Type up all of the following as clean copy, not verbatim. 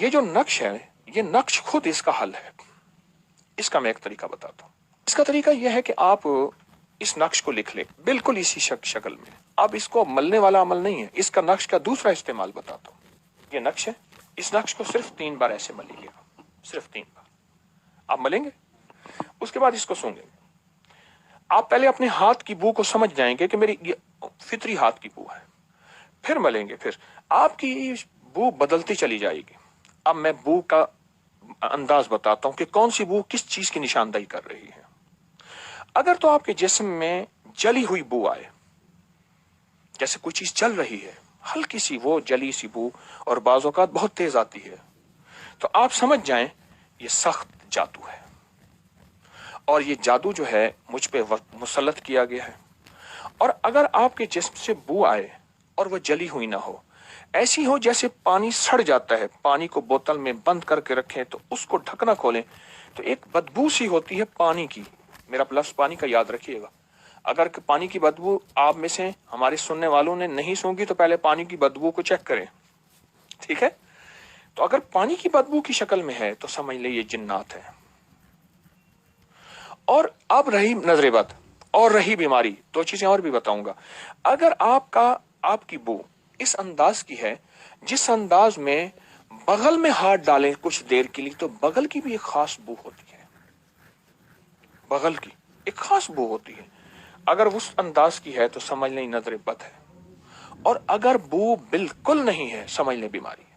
ये जो नक्श है, ये नक्श खुद इसका हल है। इसका मैं एक तरीका बताता हूँ। इसका तरीका यह है कि आप इस नक्श को लिख लें बिल्कुल इसी शक्ल में। अब इसको मलने वाला अमल नहीं है, इसका नक्श का दूसरा इस्तेमाल बताता हूँ। ये नक्श है, इस नक्श को सिर्फ 3 बार ऐसे मलिएगा, सिर्फ 3 बार आप मलेंगे। उसके बाद इसको सूंघेंगे। आप पहले अपने हाथ की बू को समझ जाएंगे कि मेरी ये फितरी हाथ की बू है, फिर मलेंगे, फिर आपकी बू बदलती चली जाएगी। अब मैं बू का अंदाज बताता हूं कि कौन सी बू किस चीज की निशानदेही कर रही है। अगर तो आपके जिस्म में जली हुई बू आए, जैसे कोई चीज जल रही है, हल्की सी वो जली सी बू और बाज़ औक़ात बहुत तेज आती है, तो आप समझ जाएं ये सख्त जादू है और ये जादू जो है मुझ पे मुसल्लत किया गया है। और अगर आपके जिस्म से बू आए और वो जली हुई ना हो, ऐसी हो जैसे पानी सड़ जाता है, पानी को बोतल में बंद करके रखें तो उसको ढकना खोलें तो एक बदबू सी होती है पानी की। मेरा लफ्ज़ पानी का याद रखिएगा। अगर पानी की बदबू आप में से हमारे सुनने वालों ने नहीं सूंघी तो पहले पानी की बदबू को चेक करें, ठीक है। तो अगर पानी की बदबू की शक्ल में है तो समझ ले ये जिन्नात है। और अब रही नजरे बद और रही बीमारी, 2 चीजें और भी बताऊंगा। अगर आपकी बू इस अंदाज की है जिस अंदाज में बगल में हाथ डालें कुछ देर के लिए, तो बगल की भी एक खास बू होती है, बगल की एक खास बू होती है। अगर उस अंदाज की है तो समझ लें नजर बद है, और अगर बू बिल्कुल नहीं है समझ लें बीमारी है।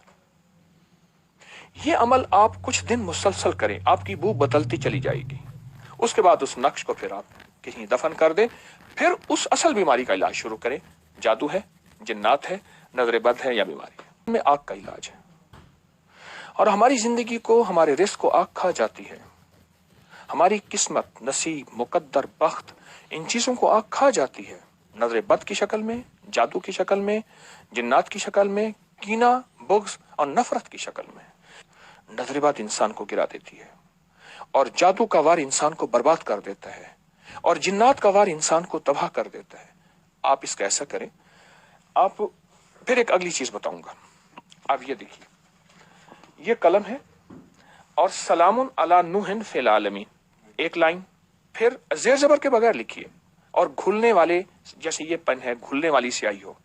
ये अमल आप कुछ दिन मुसलसल करें, आपकी बू बदलती चली जाएगी। उसके बाद उस नक्श को फिर आप कहीं दफन कर दें, फिर उस असल बीमारी का इलाज शुरू करें। जादू है, जिन्नात है, नजर बद है या बीमारी है, में आग का इलाज है। और हमारी जिंदगी को, हमारे रिस्क को आग खा जाती है। हमारी किस्मत, नसीब, मुकद्दर, बख्त, इन चीजों को आग खा जाती है। नजर बद की शक्ल में, जादू की शक्ल में, जिन्नात की शक्ल में, कीना, बुग़्ज़ और नफरत की शक्ल में। नजर बद इंसान को गिरा देती है और जादू का वार इंसान को बर्बाद कर देता है और जिन्नात का वार इंसान को तबाह कर देता है। आप इसका ऐसा करें। आप फिर एक अगली चीज बताऊंगा। आप ये देखिए, ये कलम है और सलामुन अला नूहिन फिल आलमीन, एक लाइन, फिर जेर जबर के बगैर लिखिए और घुलने वाले, जैसे ये पेन है, घुलने वाली स्याही हो,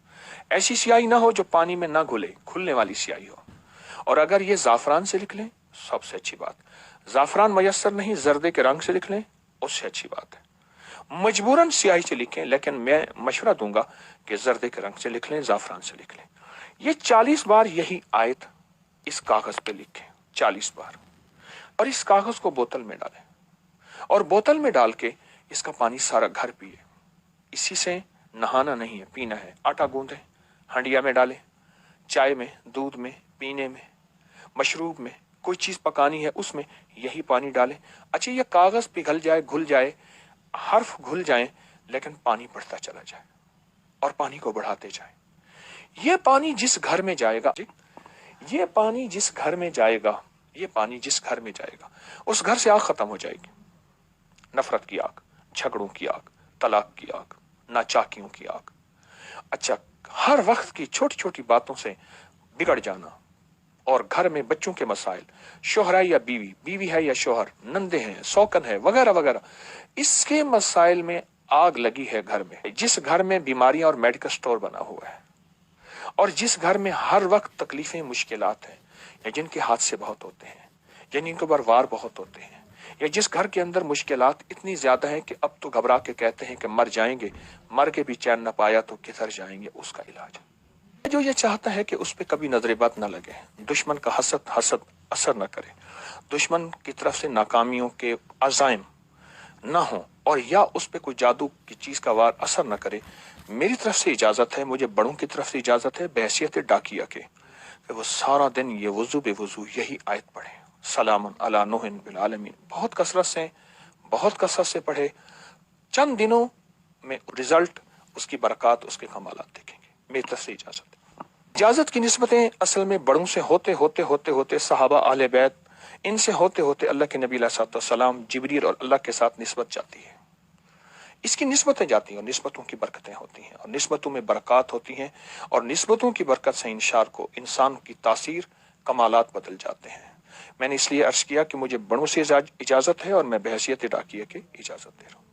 ऐसी स्याही ना हो जो पानी में ना घुले, घुलने वाली स्याही हो। और अगर ये जाफरान से लिख लें सबसे अच्छी बात, जाफरान मयसर नहीं जर्दे के रंग से लिख लें उससे अच्छी बात है। मजबूरन स्याही से लिखें, लेकिन मैं मशवरा दूंगा कि जर्दे के रंग से लिख लें, जाफरान से लिख लें। ये 40 बार यही आयत इस कागज पे लिखें, 40 बार, और इस कागज को बोतल में डालें और बोतल में डाल के इसका पानी सारा घर पिए। इसी से नहाना नहीं है, पीना है। आटा गूंदें, हंडिया में डालें, चाय में, दूध में, पीने में, मशरूब में, कोई चीज पकानी है उसमें यही पानी डालें। अच्छा, ये कागज पिघल जाए, घुल जाए, हर्फ घुल जाए, लेकिन पानी बढ़ता चला जाए और पानी को बढ़ाते जाए। ये पानी जिस घर में जाएगा, ये पानी जिस घर में जाएगा, ये पानी जिस घर में जाएगा उस घर से आग खत्म हो जाएगी। नफरत की आग, झगड़ों की आग, तलाक की आग, नाचाकियों की आग। अच्छा, हर वक्त की छोटी छोटी बातों से बिगड़ जाना और घर में बच्चों के मसाइल, शोहर है या बीवी, बीवी है या शोहर, नंदे हैं, सौकन है, वगैरह वगैरह, इसके मसाइल में आग लगी है घर में। जिस घर में बीमारियां और मेडिकल स्टोर बना हुआ है और जिस घर में हर वक्त तकलीफें, मुश्किलात हैं, या जिनके हादसे बहुत होते हैं, या जिनके ऊपर वार बहुत होते हैं, या जिस घर के अंदर मुश्किलात इतनी ज्यादा है कि अब तो घबरा के कहते हैं कि मर जाएंगे, मर के भी चैन न पाया तो किधर जाएंगे, उसका इलाज। जो ये चाहता है कि उस पर कभी नजर बद न लगे, दुश्मन का हसद असर न करे, दुश्मन की तरफ से नाकामियों के अज़ाइम न हो, और या उस पर कोई जादू की चीज का वार असर न करे, मेरी तरफ से इजाजत है, मुझे बड़ों की तरफ से इजाजत है बहसियत डाकिया के, कि वो सारा दिन ये वजू बेवजू यही आयत पढ़े, सलामुन अला नूहिन फिल आलमीन, बहुत कसरत से पढ़े। चंद दिनों में रिजल्ट, उसकी बरकत, उसके कमालात देखेंगे। मेरी तरफ से इजाजत की निस्बतें असल में बड़ों से होते सहाबा, अहले बैत, इनसे होते अल्लाह के नबी अलैहिस्सलाम, जिब्रील और अल्लाह के साथ निस्बत जाती है। इसकी निस्बतें जाती हैं और निस्बतों की बरकतें होती हैं और निस्बतों में बरकत होती हैं और निस्बतों की बरकत से इंसान की तासीर کمالات بدل جاتے ہیں. میں نے اس لیے عرض کیا کہ مجھے بڑوں سے اجازت ہے اور میں بحیثیت ڈاکیہ کے اجازت دے رہا ہوں.